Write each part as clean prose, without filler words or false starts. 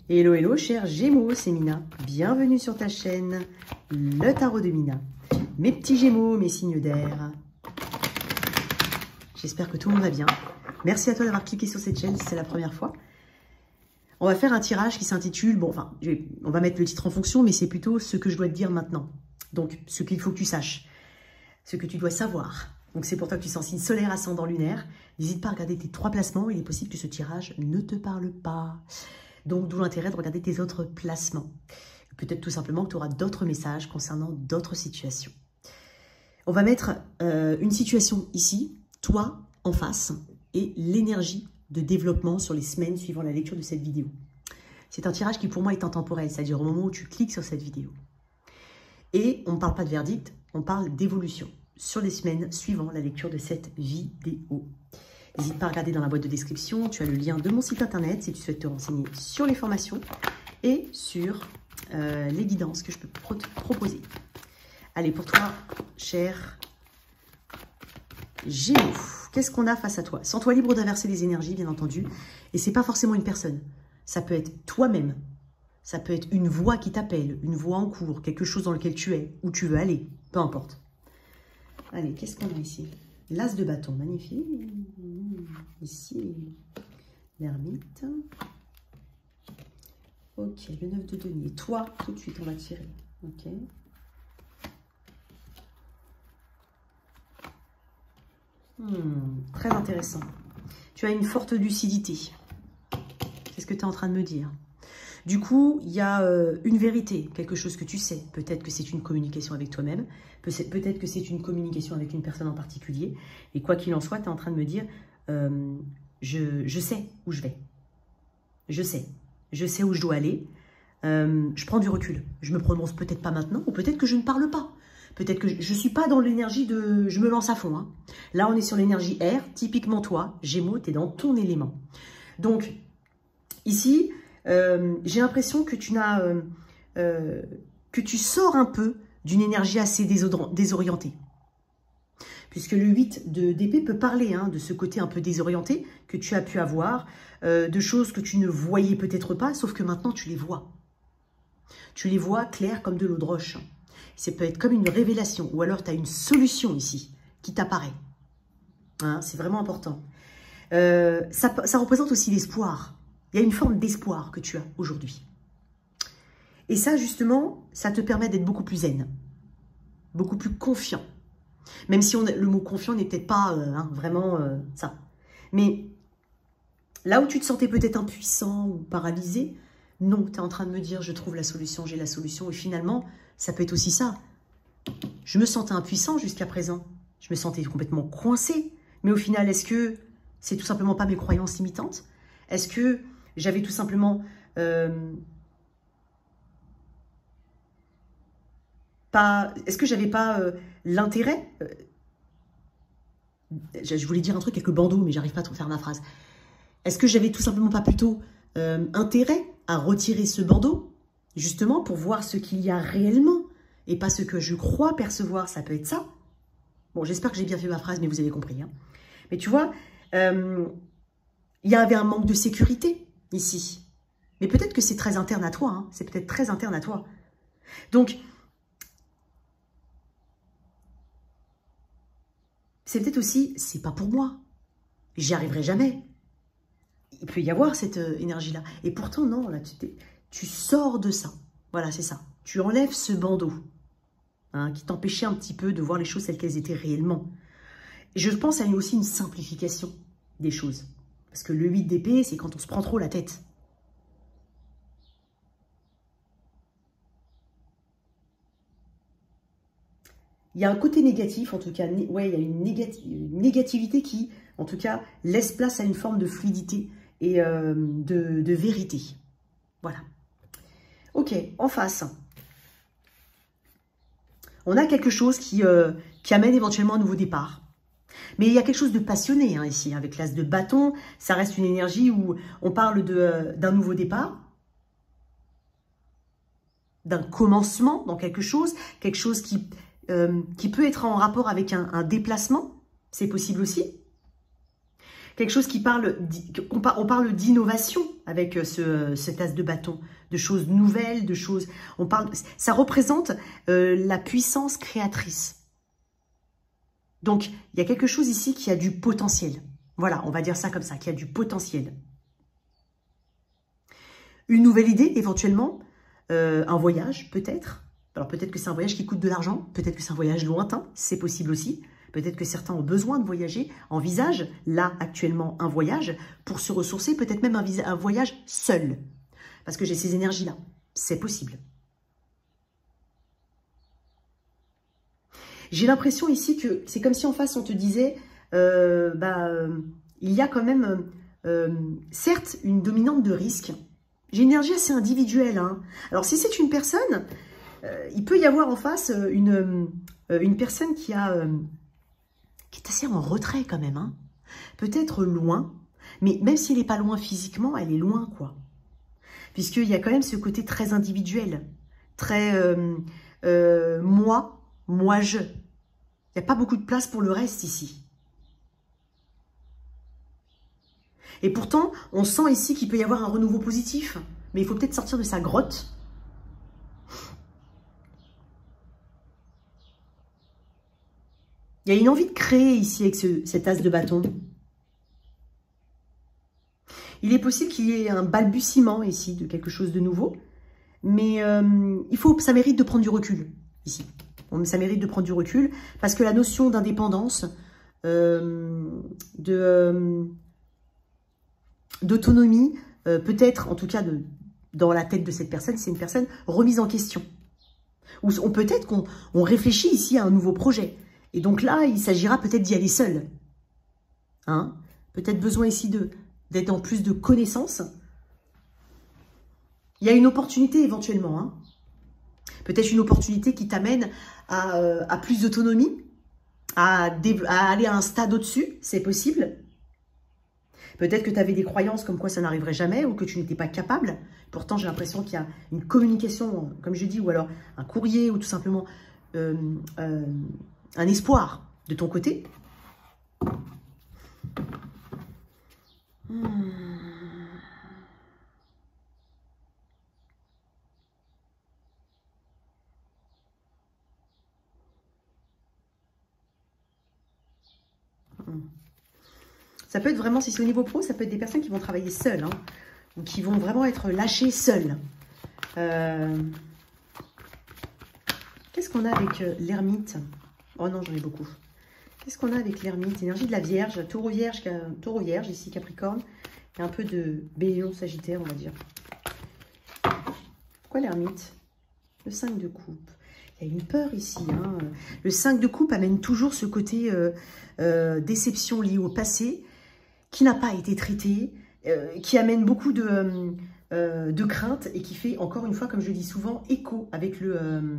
Hello, hello, chers Gémeaux, c'est Mina. Bienvenue sur ta chaîne, le tarot de Mina. Mes petits Gémeaux, mes signes d'air. J'espère que tout le monde va bien. Merci à toi d'avoir cliqué sur cette chaîne si c'est la première fois. On va faire un tirage qui s'intitule, bon, enfin, on va mettre le titre en fonction, mais c'est plutôt ce que je dois te dire maintenant. Donc, ce qu'il faut que tu saches, ce que tu dois savoir. Donc, c'est pour toi que tu sens signe solaire, ascendant, lunaire. N'hésite pas à regarder tes 3 placements. Il est possible que ce tirage ne te parle pas. Donc, d'où l'intérêt de regarder tes autres placements. Peut-être tout simplement que tu auras d'autres messages concernant d'autres situations. On va mettre une situation ici, toi en face, et l'énergie de développement sur les semaines suivant la lecture de cette vidéo. C'est un tirage qui pour moi est intemporel, c'est-à-dire au moment où tu cliques sur cette vidéo. Et on ne parle pas de verdict, on parle d'évolution sur les semaines suivant la lecture de cette vidéo. N'hésite pas à regarder dans la boîte de description, tu as le lien de mon site internet si tu souhaites te renseigner sur les formations et sur les guidances que je peux te proposer. Allez, pour toi, cher Gémeaux, qu'est-ce qu'on a face à toi? Sens-toi libre d'inverser les énergies, bien entendu. Et ce n'est pas forcément une personne. Ça peut être toi-même. Ça peut être une voix qui t'appelle, une voix en cours, quelque chose dans lequel tu es, où tu veux aller, peu importe. Allez, qu'est-ce qu'on a ici? L'as de bâton, magnifique. Ici, l'ermite. Ok, le 9 de denier. Toi, tout de suite, on va tirer. Ok. Très intéressant. Tu as une forte lucidité. C'est ce que tu es en train de me dire. Du coup, il y a une vérité, quelque chose que tu sais. Peut-être que c'est une communication avec toi-même. Peut-être que c'est une communication avec une personne en particulier. Et quoi qu'il en soit, tu es en train de me dire, je sais où je vais. Je sais où je dois aller. Je prends du recul. Je me prononce peut-être pas maintenant, ou peut-être que je ne parle pas. Peut-être que je ne suis pas dans l'énergie de... Je me lance à fond. Hein. Là, on est sur l'énergie air. Typiquement, toi, Gémeaux, tu es dans ton élément. Donc, ici, j'ai l'impression que tu sors un peu d'une énergie assez désorientée. Puisque le 8 d'épée peut parler hein, de ce côté un peu désorienté que tu as pu avoir, de choses que tu ne voyais peut-être pas, sauf que maintenant, tu les vois. Tu les vois clairs comme de l'eau de roche. Ça peut être comme une révélation, ou alors tu as une solution ici qui t'apparaît. Hein, c'est vraiment important. Ça représente aussi l'espoir. Il y a une forme d'espoir que tu as aujourd'hui. Et ça, justement, ça te permet d'être beaucoup plus zen, beaucoup plus confiant. Même si le mot confiant n'est peut-être pas vraiment ça. Mais là où tu te sentais peut-être impuissant ou paralysé, non, tu es en train de me dire, je trouve la solution, j'ai la solution. Et finalement, ça peut être aussi ça. Je me sentais impuissant jusqu'à présent. Je me sentais complètement coincé. Mais au final, est-ce que c'est tout simplement pas mes croyances limitantes? Est-ce que j'avais tout simplement est-ce que j'avais pas l'intérêt je voulais dire un truc avec le bandeau, mais j'arrive pas à faire ma phrase. Est-ce que j'avais tout simplement pas plutôt intérêt à retirer ce bandeau, justement pour voir ce qu'il y a réellement et pas ce que je crois percevoir? Ça peut être ça. Bon, j'espère que j'ai bien fait ma phrase, mais vous avez compris. Hein. Mais tu vois, il y avait un manque de sécurité ici. Mais peut-être que c'est très interne à toi. Hein. C'est peut-être très interne à toi. Donc, c'est peut-être aussi, c'est pas pour moi. J'y arriverai jamais. Il peut y avoir cette énergie-là. Et pourtant, non, là, tu sors de ça. Voilà, c'est ça. Tu enlèves ce bandeau hein, qui t'empêchait un petit peu de voir les choses telles qu'elles étaient réellement. Et je pense à aussi une simplification des choses. Parce que le 8 d'épée, c'est quand on se prend trop la tête. Il y a un côté négatif, en tout cas, ouais, il y a une négativité qui, en tout cas, laisse place à une forme de fluidité et de vérité. Voilà. Ok, en face, on a quelque chose qui amène éventuellement un nouveau départ. Mais il y a quelque chose de passionné hein, ici, avec l'as de bâton. Ça reste une énergie où on parle d'un nouveau départ, d'un commencement dans quelque chose qui peut être en rapport avec un déplacement, c'est possible aussi. Quelque chose qui parle, on parle d'innovation avec cet as de bâton, de choses nouvelles, de choses, ça représente la puissance créatrice. Donc, il y a quelque chose ici qui a du potentiel. Voilà, on va dire ça comme ça, qui a du potentiel. Une nouvelle idée, éventuellement, un voyage, peut-être. Alors, peut-être que c'est un voyage qui coûte de l'argent, peut-être que c'est un voyage lointain, c'est possible aussi. Peut-être que certains ont besoin de voyager, envisagent, là, actuellement, un voyage pour se ressourcer, peut-être même un voyage seul. Parce que j'ai ces énergies-là. C'est possible. J'ai l'impression ici que c'est comme si en face, on te disait, il y a quand même, certes, une dominante de risque. J'ai une énergie assez individuelle. Hein. Alors, si c'est une personne, il peut y avoir en face une personne qui est assez en retrait quand même. Hein. Peut-être loin, mais même si elle n'est pas loin physiquement, elle est loin, quoi. Puisqu'il y a quand même ce côté très individuel, très moi-je. Il n'y a pas beaucoup de place pour le reste ici. Et pourtant, on sent ici qu'il peut y avoir un renouveau positif. Mais il faut peut-être sortir de sa grotte. Il y a une envie de créer ici avec cet as de bâton. Il est possible qu'il y ait un balbutiement ici de quelque chose de nouveau. Mais ça mérite de prendre du recul ici. Ça mérite de prendre du recul parce que la notion d'indépendance, d'autonomie, peut-être, en tout cas dans la tête de cette personne, c'est une personne remise en question. Ou peut-être qu'on réfléchit ici à un nouveau projet. Et donc là, il s'agira peut-être d'y aller seul. Hein? Peut-être besoin ici d'être en plus de connaissances. Il y a une opportunité éventuellement. Hein? Peut-être une opportunité qui t'amène à plus d'autonomie, à aller à un stade au-dessus, c'est possible. Peut-être que tu avais des croyances comme quoi ça n'arriverait jamais ou que tu n'étais pas capable. Pourtant, j'ai l'impression qu'il y a une communication, comme je dis, ou alors un courrier ou tout simplement un espoir de ton côté. Ça peut être vraiment, si c'est au niveau pro, ça peut être des personnes qui vont travailler seules, hein, ou qui vont vraiment être lâchées seules. Qu'est-ce qu'on a avec l'ermite? Oh non, j'en ai beaucoup. Qu'est-ce qu'on a avec l'ermite? Énergie de la Vierge, taureau vierge ici, Capricorne, et un peu de Bélion, Sagittaire, on va dire. Pourquoi l'ermite? Le 5 de coupe. Il y a une peur ici. Hein. Le 5 de coupe amène toujours ce côté déception liée au passé, qui n'a pas été traité, qui amène beaucoup de crainte et qui fait, encore une fois, comme je le dis souvent, écho avec le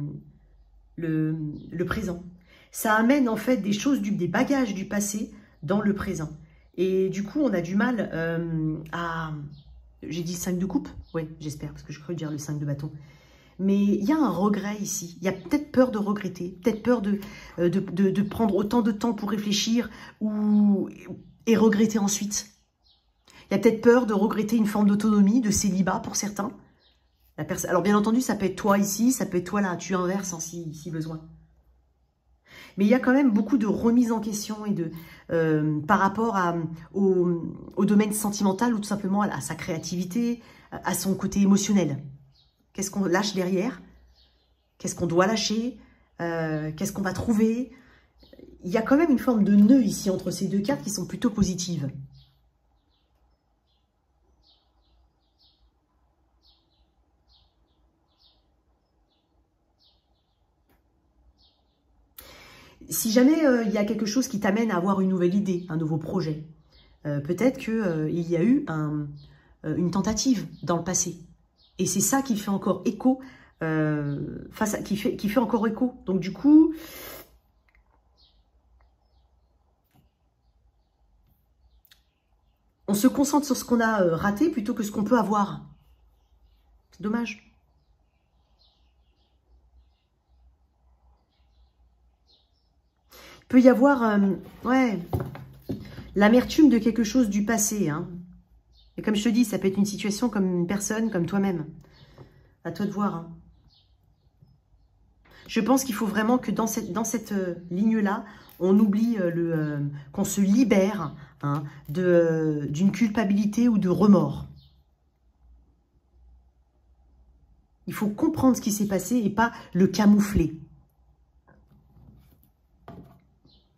présent. Ça amène en fait des choses, des bagages du passé dans le présent. Et du coup, on a du mal à... J'ai dit 5 de coupe? Oui, j'espère, parce que je crois dire le 5 de bâton. Mais il y a un regret ici. Il y a peut-être peur de regretter, peut-être peur de prendre autant de temps pour réfléchir et regretter ensuite. Il y a peut-être peur de regretter une forme d'autonomie, de célibat pour certains. Alors bien entendu, ça peut être toi ici, ça peut être toi là, tu inverses hein, si besoin. Mais il y a quand même beaucoup de remise en question et par rapport au domaine sentimental ou tout simplement à sa créativité, à son côté émotionnel. Qu'est-ce qu'on lâche derrière? Qu'est-ce qu'on doit lâcher? Qu'est-ce qu'on va trouver? Il y a quand même une forme de nœud ici entre ces deux cartes qui sont plutôt positives. Si jamais il y a quelque chose qui t'amène à avoir une nouvelle idée, un nouveau projet, peut-être qu'il y a eu une tentative dans le passé. Et c'est ça qui fait encore écho, qui fait encore écho. Donc du coup, on se concentre sur ce qu'on a raté plutôt que ce qu'on peut avoir. C'est dommage. Il peut y avoir, ouais, L'amertume de quelque chose du passé. Hein. Et comme je te dis, ça peut être une situation comme une personne, comme toi-même. À toi de voir. Hein. Je pense qu'il faut vraiment que dans cette ligne-là, on oublie qu'on se libère hein, d'une culpabilité ou de remords. Il faut comprendre ce qui s'est passé et pas le camoufler.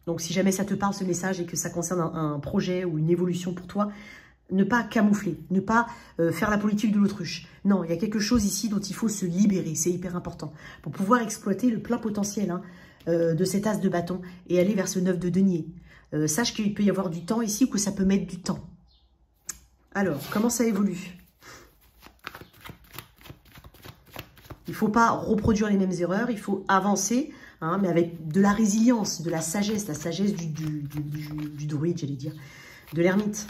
Donc, si jamais ça te parle, ce message, et que ça concerne un projet ou une évolution pour toi, ne pas camoufler, ne pas faire la politique de l'autruche. Non, il y a quelque chose ici dont il faut se libérer. C'est hyper important pour pouvoir exploiter le plein potentiel hein, de cet as de bâton et aller vers ce 9 de denier. Sache qu'il peut y avoir du temps ici ou que ça peut mettre du temps. Alors, comment ça évolue? Il ne faut pas reproduire les mêmes erreurs, il faut avancer, hein, mais avec de la résilience, de la sagesse du druide, j'allais dire, de l'ermite.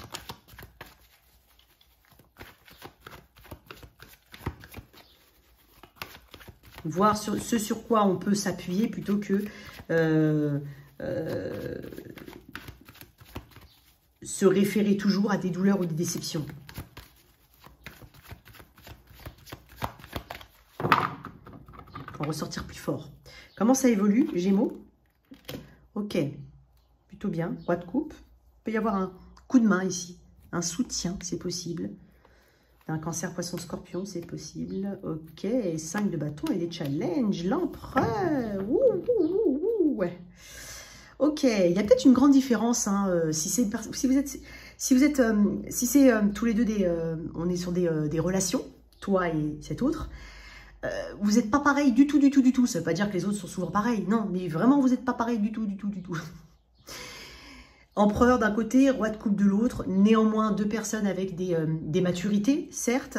Voir ce sur quoi on peut s'appuyer plutôt que se référer toujours à des douleurs ou des déceptions. Pour ressortir plus fort. Comment ça évolue, Gémeaux? Ok, plutôt bien. Roi de coupe. Il peut y avoir un coup de main ici. Un soutien, c'est possible. Un cancer, poisson, scorpion, c'est possible. Ok, 5 de bâton et des challenges. L'empereur. Ouais. Ok, il y a peut-être une grande différence. Hein, si c'est tous les deux on est sur des relations, toi et cet autre. Vous n'êtes pas pareil du tout. Ça ne veut pas dire que les autres sont souvent pareils. Non, mais vraiment, vous n'êtes pas pareil du tout. Empereur d'un côté, roi de coupe de l'autre. Néanmoins, deux personnes avec des maturités, certes.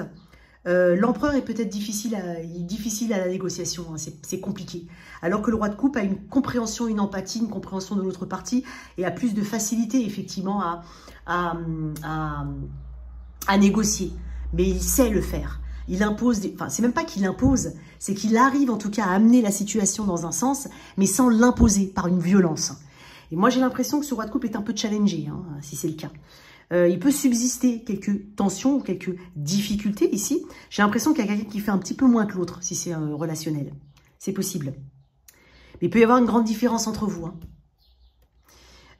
L'empereur est peut-être difficile à la négociation. Hein, c'est compliqué. Alors que le roi de coupe a une compréhension, une empathie, une compréhension de l'autre partie et a plus de facilité, effectivement, à négocier. Mais il sait le faire. Il impose, enfin, c'est même pas qu'il impose, c'est qu'il arrive en tout cas à amener la situation dans un sens, mais sans l'imposer par une violence. Et moi, j'ai l'impression que ce roi de coupe est un peu challengé, hein, si c'est le cas. Il peut subsister quelques tensions ou quelques difficultés ici. J'ai l'impression qu'il y a quelqu'un qui fait un petit peu moins que l'autre, si c'est relationnel. C'est possible. Mais il peut y avoir une grande différence entre vous. Hein.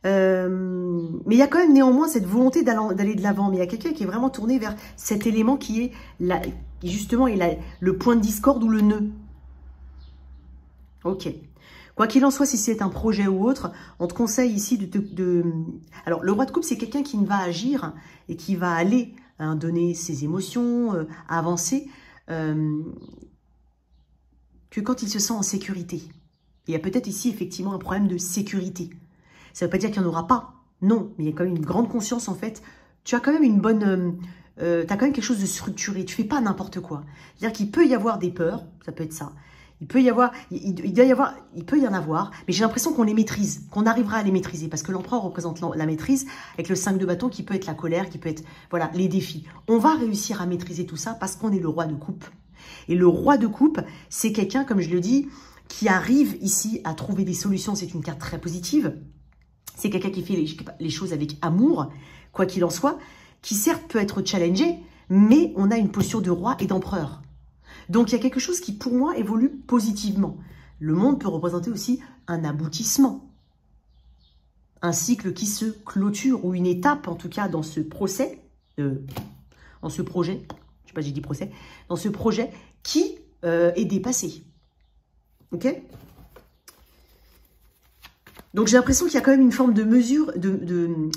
Mais il y a quand même néanmoins cette volonté d'aller de l'avant. Mais il y a quelqu'un qui est vraiment tourné vers cet élément qui est justement le point de discorde ou le nœud. Ok. Quoi qu'il en soit, si c'est un projet ou autre, on te conseille ici Alors, le roi de coupe, c'est quelqu'un qui va agir et qui va aller hein, donner ses émotions, avancer, que quand il se sent en sécurité. Il y a peut-être ici, effectivement, un problème de sécurité. Ça ne veut pas dire qu'il n'y en aura pas. Non, mais il y a quand même une grande conscience, en fait. Tu as quand même une bonne... tu as quand même quelque chose de structuré. Tu ne fais pas n'importe quoi. C'est-à-dire qu'il peut y avoir des peurs. Ça peut être ça. Il peut y en avoir, mais j'ai l'impression qu'on les maîtrise, qu'on arrivera à les maîtriser, parce que l'empereur représente la maîtrise, avec le 5 de bâton qui peut être la colère, qui peut être, voilà, les défis. On va réussir à maîtriser tout ça parce qu'on est le roi de coupe. Et le roi de coupe, c'est quelqu'un, comme je le dis, qui arrive ici à trouver des solutions. C'est une carte très positive. C'est quelqu'un qui fait les choses avec amour, quoi qu'il en soit, qui certes peut être challengé, mais on a une posture de roi et d'empereur. Donc, il y a quelque chose qui, pour moi, évolue positivement. Le monde peut représenter aussi un aboutissement. Un cycle qui se clôture, ou une étape, en tout cas, dans ce procès, dans ce projet, je sais pas, j'ai dit procès, dans ce projet qui est dépassé. Ok ? Donc, j'ai l'impression qu'il y a quand même une forme de mesure, je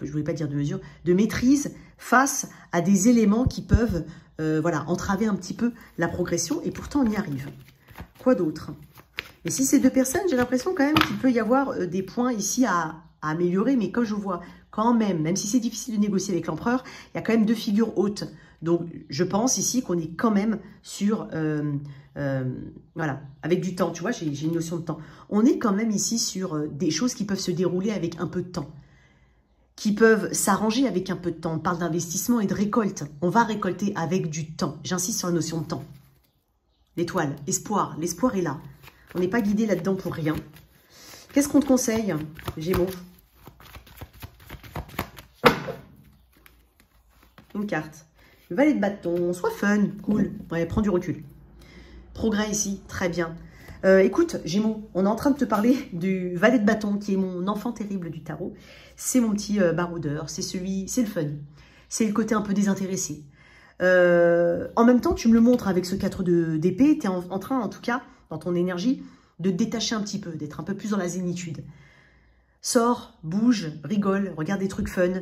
voulais pas dire de mesure, de maîtrise face à des éléments qui peuvent voilà, entraver un petit peu la progression, et pourtant on y arrive. Quoi d'autre? Et si c'est deux personnes, j'ai l'impression quand même qu'il peut y avoir des points ici à améliorer, mais comme je vois quand même si c'est difficile de négocier avec l'empereur, il y a quand même deux figures hautes. Donc je pense ici qu'on est quand même sur, voilà, avec du temps, tu vois, j'ai une notion de temps. On est quand même ici sur des choses qui peuvent se dérouler avec un peu de temps, qui peuvent s'arranger avec un peu de temps. On parle d'investissement et de récolte. On va récolter avec du temps. J'insiste sur la notion de temps. L'étoile, l'espoir. L'espoir est là. On n'est pas guidé là-dedans pour rien. Qu'est-ce qu'on te conseille, Gémeaux? une carte. Le valet de bâton, soit fun, cool. Ouais, prends du recul. Progrès ici, très bien. Écoute, Gémeaux, on est en train de te parler du valet de bâton qui est mon enfant terrible du tarot. C'est mon petit baroudeur, c'est le fun. C'est le côté un peu désintéressé. En même temps, tu me le montres avec ce 4 d'épée, tu es en train, en tout cas, dans ton énergie, de te détacher un petit peu, d'être un peu plus dans la zénitude. Sors, bouge, rigole, regarde des trucs fun,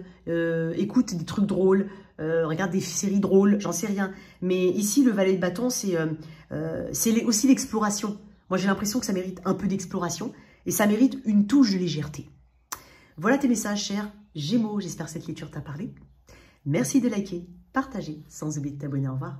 écoute des trucs drôles, regarde des séries drôles, j'en sais rien. Mais ici, le valet de bâton, c'est aussi l'exploration. Moi, j'ai l'impression que ça mérite un peu d'exploration et ça mérite une touche de légèreté. Voilà tes messages, chers Gémeaux. J'espère que cette lecture t'a parlé. Merci de liker, partager, sans oublier de t'abonner. Au revoir.